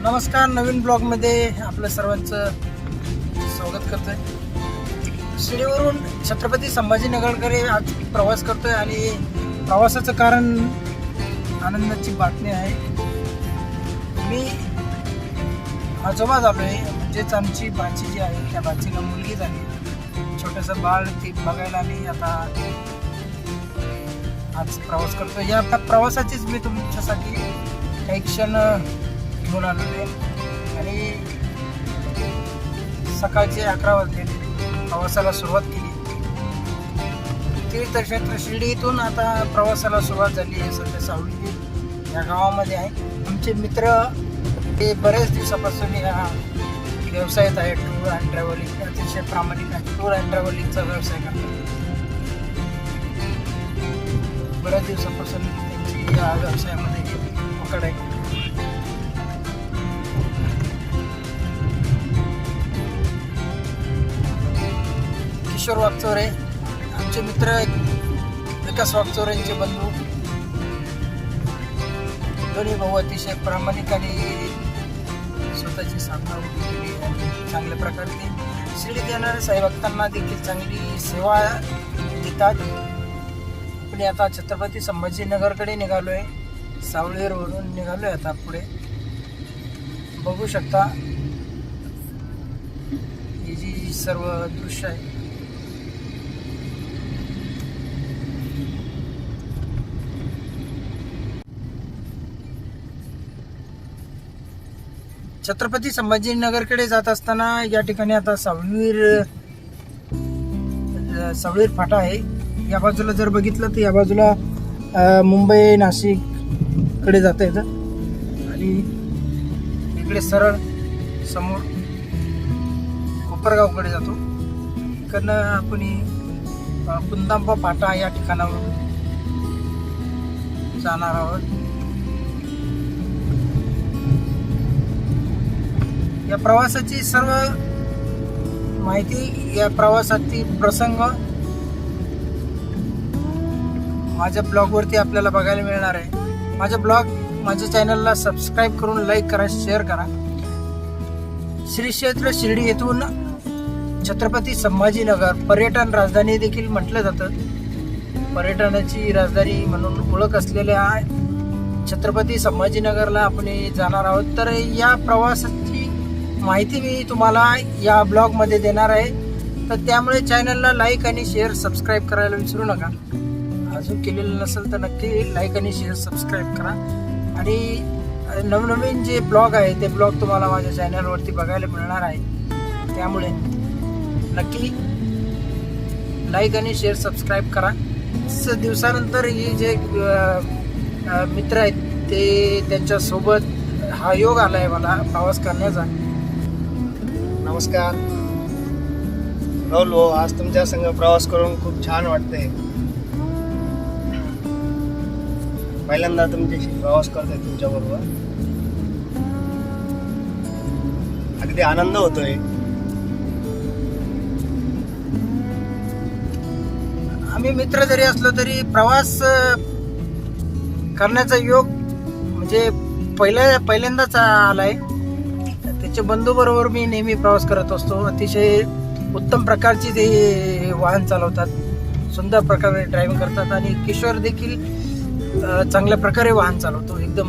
नमस्कार, नवीन ब्लॉगमध्ये आपलं सर्वांचं स्वागत करतोय. शिर्डीवरून छत्रपती संभाजीनगरकडे आज प्रवास करतोय आणि प्रवासाचं कारण आनंदाची बातमी आहे. मी आजोबा झालो आहे, म्हणजेच आमची भाची जी आहे त्या भाचीला मुलगी झाली, छोटंसं बाळ ती बघायला मी आता आज प्रवास करतोय. या प्रवासाचीच मी तुमच्यासाठी काही क्षण घेऊन आलेलो आहे आणि सकाळचे 11 वाजले प्रवासाला सुरुवात केली. तीर्थक्षेत्र शिर्डी इथून आता प्रवासाला सुरुवात झाली आहे. सध्या सावली या गावामध्ये आहे. आमचे मित्र हे बऱ्याच दिवसापासून या व्यवसायात आहे. टूर अँड ट्रॅव्हलिंग अतिशय प्रामाणिक आहे. टूर अँड ट्रॅव्हलिंगचा व्यवसाय करतात. बऱ्याच दिवसापासून त्यांची या व्यवसायामध्ये पकड आहे. किशोर वागचौरे आमचे मित्र, विकास वागचौरेंचे बंधू, दोन्ही भाऊ अतिशय प्रामाणिक आणि स्वतःची साधना उभी केली आणि चांगल्या प्रकारे शिर्डीत येणाऱ्या साईभक्तांना देखील चांगली सेवा देतात. आपण आता छत्रपती संभाजीनगरकडे निघालो आहे. सावळीवरून निघालो आहे. आता पुढे बघू शकता ही जी सर्व दृश्य आहे. छत्रपती संभाजीनगरकडे जात असताना या ठिकाणी आता सावळीर फाटा आहे. या बाजूला जर बघितलं तर या बाजूला मुंबई नाशिक कडे जाता येतं आणि इकडे सरळ समोर कोपरगावकडे जातो. इकडनं आपण कुंदांबा फाटा या ठिकाणावरून जाणार आहोत. या प्रवासाची सर्व माहिती, या प्रवासातील प्रसंग माझ्या ब्लॉगवरती आपल्याला बघायला मिळणार आहे. माझ्या चॅनलला सबस्क्राईब करून लाईक करा, शेअर करा. श्री क्षेत्र शिर्डी येथून छत्रपती संभाजीनगर पर्यटन राजधानी देखील म्हटलं जातं. पर्यटनाची राजधानी म्हणून ओळख असलेल्या छत्रपती संभाजीनगरला आपण जाणार आहोत. तर या प्रवासाची माहिती मी तुम्हाला या ब्लॉगमध्ये देणार आहे. तर त्यामुळे चॅनलला लाईक आणि शेअर सबस्क्राईब करायला विसरू नका. अजून केलेलं नसेल तर नक्की लाईक आणि शेअर सबस्क्राईब करा. आणि नवनवीन जे ब्लॉग आहे ते ब्लॉग तुम्हाला माझ्या चॅनलवरती बघायला मिळणार आहे. त्यामुळे नक्की लाईक आणि शेअर सबस्क्राईब करा. दिवसानंतर ही जे मित्र आहेत ते त्यांच्यासोबत हा योग आला आहे मला प्रवास करण्याचा. नमस्कार राहुल भाऊ, आज तुमच्या संग प्रवास करून खूप छान वाटतंय. पहिल्यांदा तुमच्याशी प्रवास करतोय तुमच्या बरोबर. अगदी आनंद होतोय. आम्ही मित्र जरी असलो तरी प्रवास करण्याचा योग म्हणजे पहिल्यांदाच आलाय. त्याच्या बंधू बरोबर मी नेहमी प्रवास करत असतो. अतिशय उत्तम प्रकारची ते वाहन चालवतात, सुंदर प्रकारे ड्रायव्हिंग करतात आणि किशोर देखील चांगल्या प्रकारे वाहन चालवतो. एकदम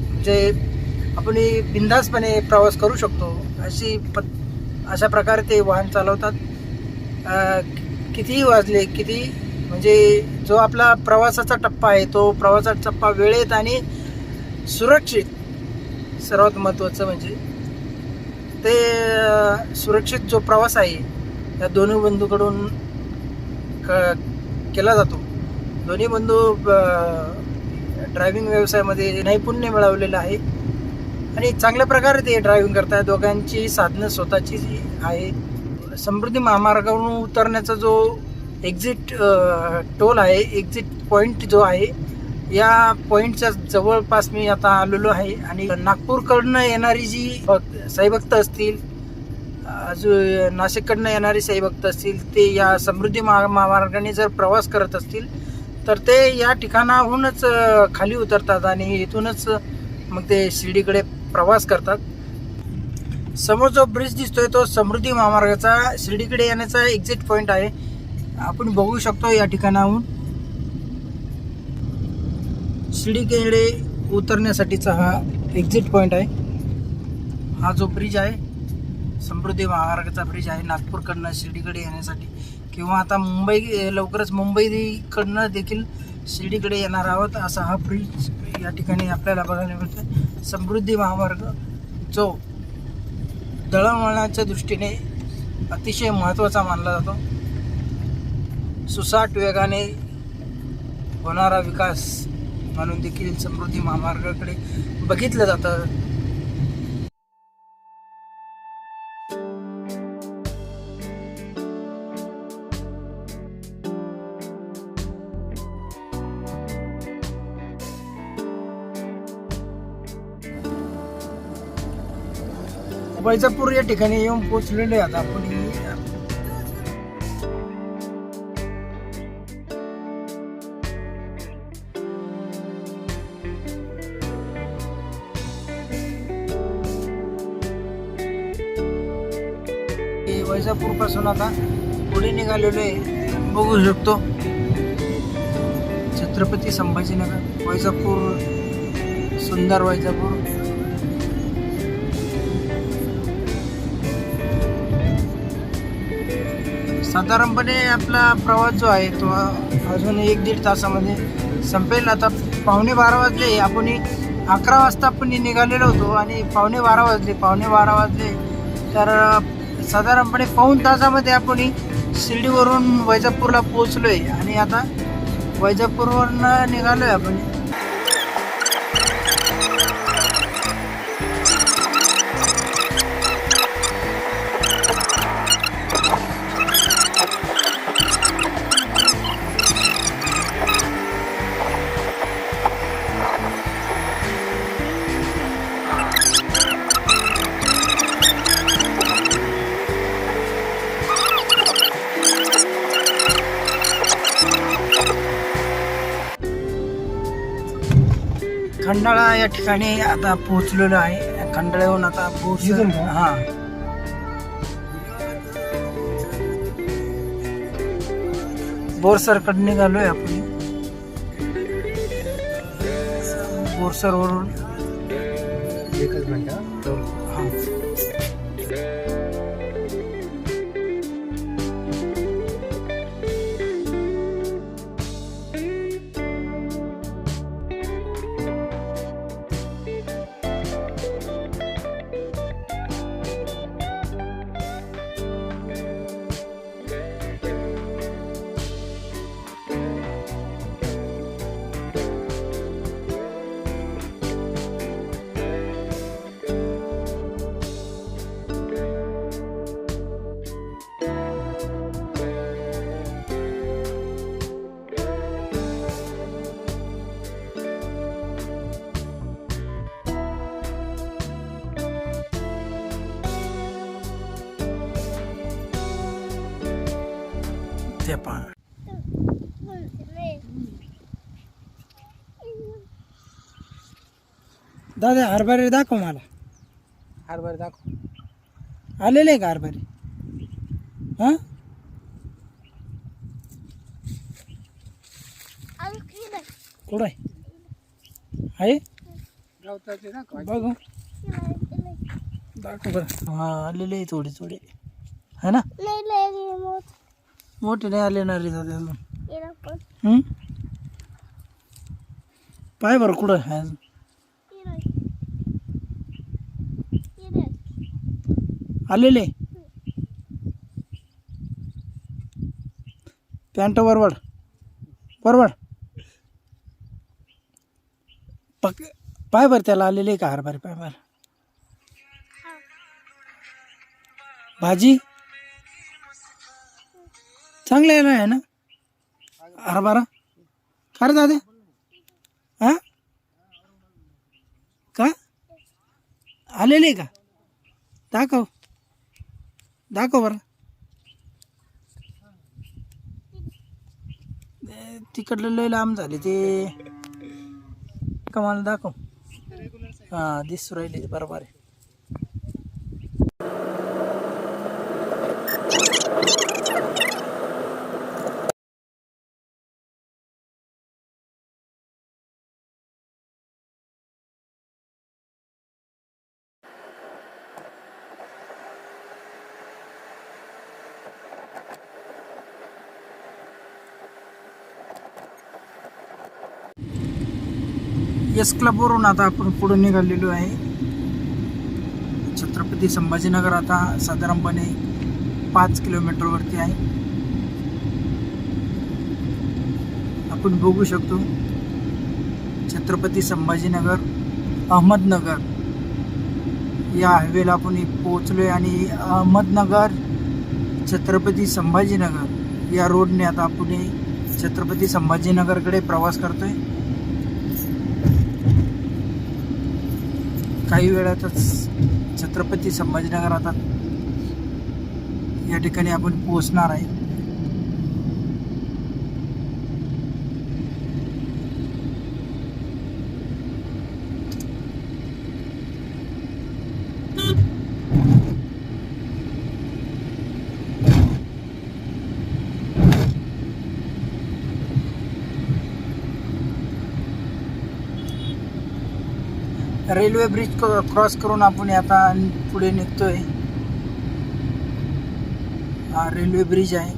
म्हणजे आपण बिनधास्तपणे प्रवास करू शकतो अशा प्रकारे ते वाहन चालवतात. कितीही वाजले, किती म्हणजे जो आपला प्रवासाचा टप्पा आहे तो प्रवासाचा टप्पा वेळेत आणि सुरक्षित, सर्वात महत्त्वाचं म्हणजे ते सुरक्षित जो प्रवास आहे या दोन्ही बंधूकडून केला जातो. दोन्ही बंधू ड्रायव्हिंग व्यवसायामध्ये नैपुण्य मिळवलेलं आहे आणि चांगल्या प्रकारे ते ड्रायव्हिंग करतात. दोघांची साधनं स्वतःची जी आहे. समृद्धी महामार्गावरून उतरण्याचा जो एक्झिट टोल आहे, एक्झिट पॉईंट जो आहे, या पॉईंटच्या जवळपास मी आता आलेलो आहे. आणि नागपूरकडनं येणारी जी साईभक्त असतील, अजून नाशिककडनं येणारे साईभक्त असतील, ते या समृद्धी महामार्गाने जर प्रवास करत असतील तर ते या ठिकाणाहूनच खाली उतरतात आणि इथूनच मग ते शिर्डीकडे प्रवास करतात. समोर जो ब्रिज दिसतोय तो समृद्धी महामार्गाचा शिर्डीकडे येण्याचा एक्झिट पॉईंट आहे. आपण बघू शकतो या ठिकाणाहून शिर्डीकडे उतरण्यासाठीचा हा एक्झिट पॉईंट आहे. हा जो ब्रिज आहे समृद्धी महामार्गाचा ब्रिज आहे नागपूरकडनं शिर्डीकडे येण्यासाठी, किंवा आता लवकरच मुंबईकडनं देखील शिर्डीकडे येणार आहोत असा हा ब्रिज या ठिकाणी आपल्याला बघायला मिळतो. समृद्धी महामार्ग जो दळणवळणाच्या दृष्टीने अतिशय महत्त्वाचा मानला जातो. सुसाट वेगाने होणारा विकास म्हणून देखील समृद्धी महामार्गाकडे बघितलं जातं. वैजापूर या ठिकाणी येऊन पोहोचलेलो आहे आता आपण. वैजापूर पासून आता पुढे निघालेलो आहे. बघू शकतो छत्रपती संभाजीनगर, वैजापूर, सुंदर वैजापूर. साधारणपणे आपला प्रवास जो आहे तो अजून 1-1.5 तासामध्ये संपेल. आता 11:15 वाजले. आपण 11 वाजता आपण निघालेलो होतो आणि 11:15 वाजले तर साधारणपणे 1.25 तासामध्ये आपण शिर्डीवरून वैजापूरला पोहोचलो आहे. आणि आता वैजापूरवरून निघालो आहे आपण. खंडाळा या ठिकाणी आता पोहोचलेलो आहे. खंडाळ्याहून आता हा बोरसरकडे निघालोय आपण. बोरसरवरून 1 घंटा. ते पहा. दादा हरभरे दाखव मला. हरभरे दाखव. आलेले आहे का हरभरे? हा कुठं आहे? बघू दाखव बरं. हा आलेले आहे थोडे थोडे है ना. मोठे नाही आले ना रे दादा अजून. पाय बरं कुठं आहे अजून. आलेले पॅन्ट बरोबर पाय बरं त्याला आलेले का हरभरे. पाय बरं भाजी चांगलं आहे ना हरभरा. का रे दादा? हा का आलेले का? दाखव बरं. तिकडलं लय लांब झाले ते. का मला दाखव. दिसू राहिली, बरोबर आहे. एस क्लबवरून आता आपण पुढे निघालेलो आहे. छत्रपती संभाजीनगर आता साधारणपणे 5 किलोमीटरवरती आहे. आपण बघू शकतो छत्रपती संभाजीनगर अहमदनगर या हायवेला आपण पोहोचलोय आणि अहमदनगर छत्रपती संभाजीनगर या रोडने आता आपण छत्रपती संभाजीनगरकडे प्रवास करतोय. काही वेळातच छत्रपती संभाजीनगर आता या ठिकाणी आपण पोहोचणार आहे. रेल्वे ब्रिज क्रॉस करून आपण आता पुढे निघतोय. हा रेल्वे ब्रिज आहे.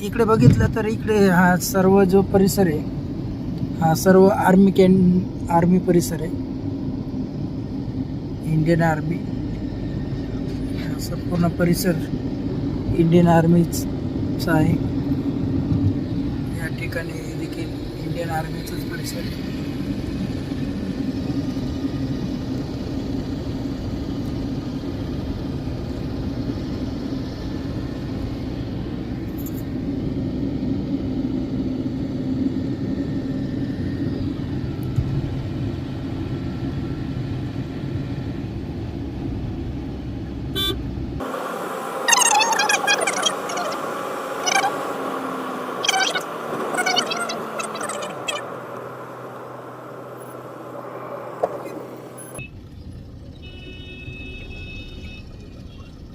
इकडे बघितलं तर इकडे हा सर्व जो परिसर आहे हा सर्व आर्मी परिसर आहे. इंडियन आर्मी, हा संपूर्ण परिसर इंडियन आर्मीचा आहे. या ठिकाणी देखील इंडियन आर्मीचाच परिसर आहे.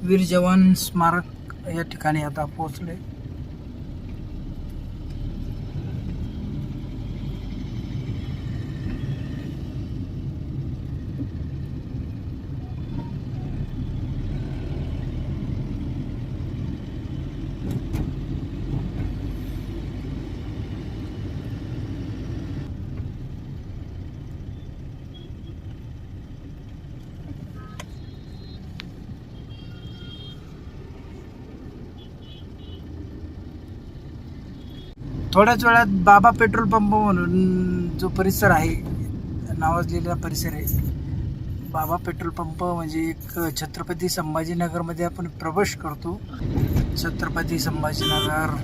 वीर जवान स्मारक या ठिकाणी आता पोहोचले. थोड्याच वेळात बाबा पेट्रोल पंप म्हणून जो परिसर आहे, नावाजलेला परिसर आहे, बाबा पेट्रोल पंप म्हणजे एक छत्रपती संभाजीनगरमध्ये आपण प्रवेश करतो. छत्रपती संभाजीनगर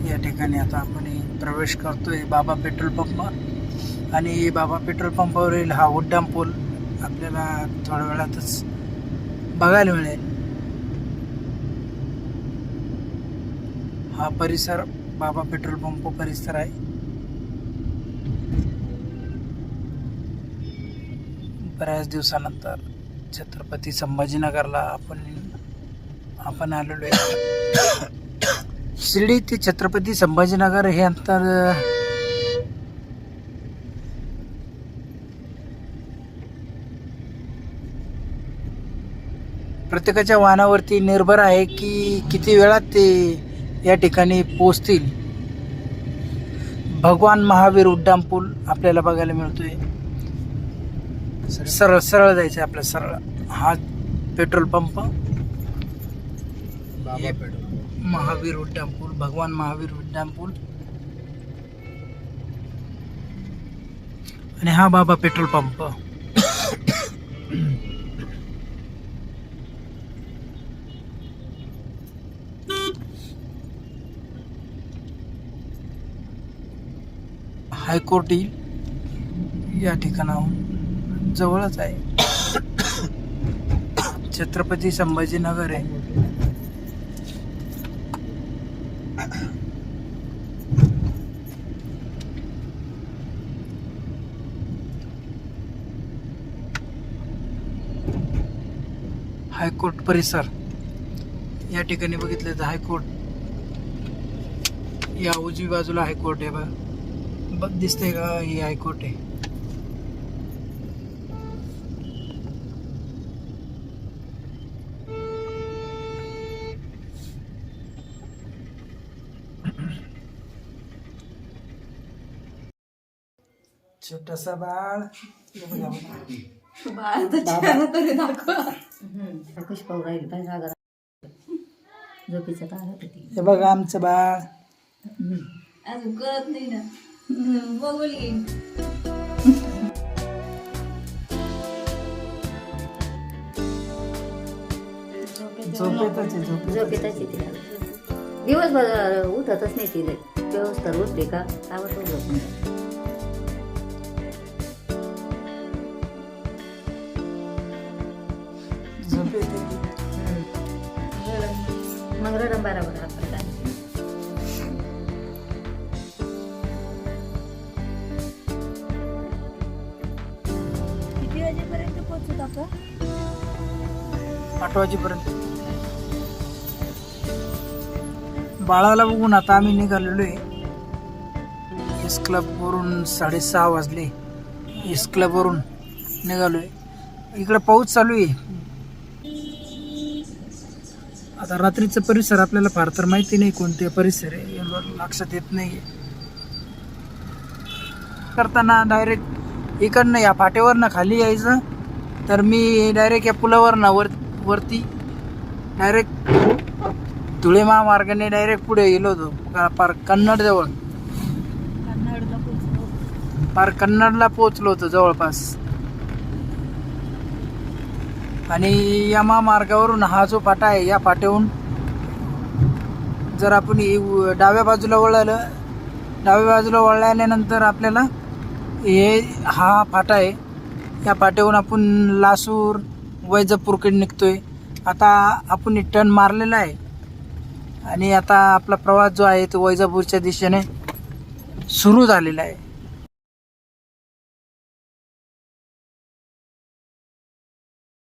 या ठिकाणी आता आपण प्रवेश करतोय बाबा पेट्रोल पंप. आणि बाबा पेट्रोल पंपावरील हा उड्डाण पूल आपल्याला थोड्या वेळातच बघायला मिळेल. हा परिसर बाबा पेट्रोल पंप परिसर आहे. बऱ्याच दिवसानंतर छत्रपती संभाजीनगरला आपण आलेलो आहे. शिर्डी ते छत्रपती संभाजीनगर हे अंतर प्रत्येकाच्या वाहनावरती निर्भर आहे की किती वेळात ते या ठिकाणी पोहोचतील. भगवान महावीर उड्डाण पूल आपल्याला बघायला मिळतोय. सरळ सरळ जायचं आपल्या सरळ. हा पेट्रोल पंप महावीर उड्डाण पूल, भगवान महावीर उड्डाण पूल. आणि हा बाबा पेट्रोल पंप. हायकोर्ट या ठिकाणाहून जवळच आहे. छत्रपती संभाजीनगर आहे. हायकोर्ट परिसर या ठिकाणी बघितलं तर हायकोर्ट, या उजवी बाजूला हायकोर्ट आहे बघ, दिसतंय का? हे हायकोर्ट आहे. छोटासा बाळ पुष्पाऊ राहील पाहिजे रागा झोपेच्या तारात होती. हे बघा आमचं बाळ. अजून कळत नाही ना, बघून येईन. झोपेताची तिला दिवसभर उठतच नाही तिला. व्यवस्था उठते का तावत उठत नाही. मग रडम बरोबर आपण किती वाजेपर्यंत पोहोचत आपण? 8 वाजेपर्यंत. बाळाला बघून आता आम्ही निघालेलो आहे एस क्लब वरून. 6:30 वाजले. एस क्लब वरून निघालोय. इकडे पाऊस चालू आहे. आता रात्रीचा परिसर आपल्याला फार तर माहिती नाही कोणते परिसर आहे, एवढं लक्षात येत नाही. करताना डायरेक्ट इकडनं या फाटेवरनं खाली यायचं, तर मी डायरेक्ट या पुलावरनं वरती डायरेक्ट धुळे महामार्गाने डायरेक्ट पुढे गेलो होतो पार कन्नड जवळ. पार कन्नडला पोहोचलो होतो जवळपास. आणि या महामार्गावरून हा जो फाटा आहे, या फाट्याहून जर आपण डाव्या बाजूला वळल्यानंतर आपल्याला हा फाटा आहे. या फाट्याहून आपण लासूर वैजापूरकडे निघतोय. आता आपण टर्न मारलेला आहे आणि आता आपला प्रवास जो आहे तो वैजापूरच्या दिशेने सुरू झालेला आहे.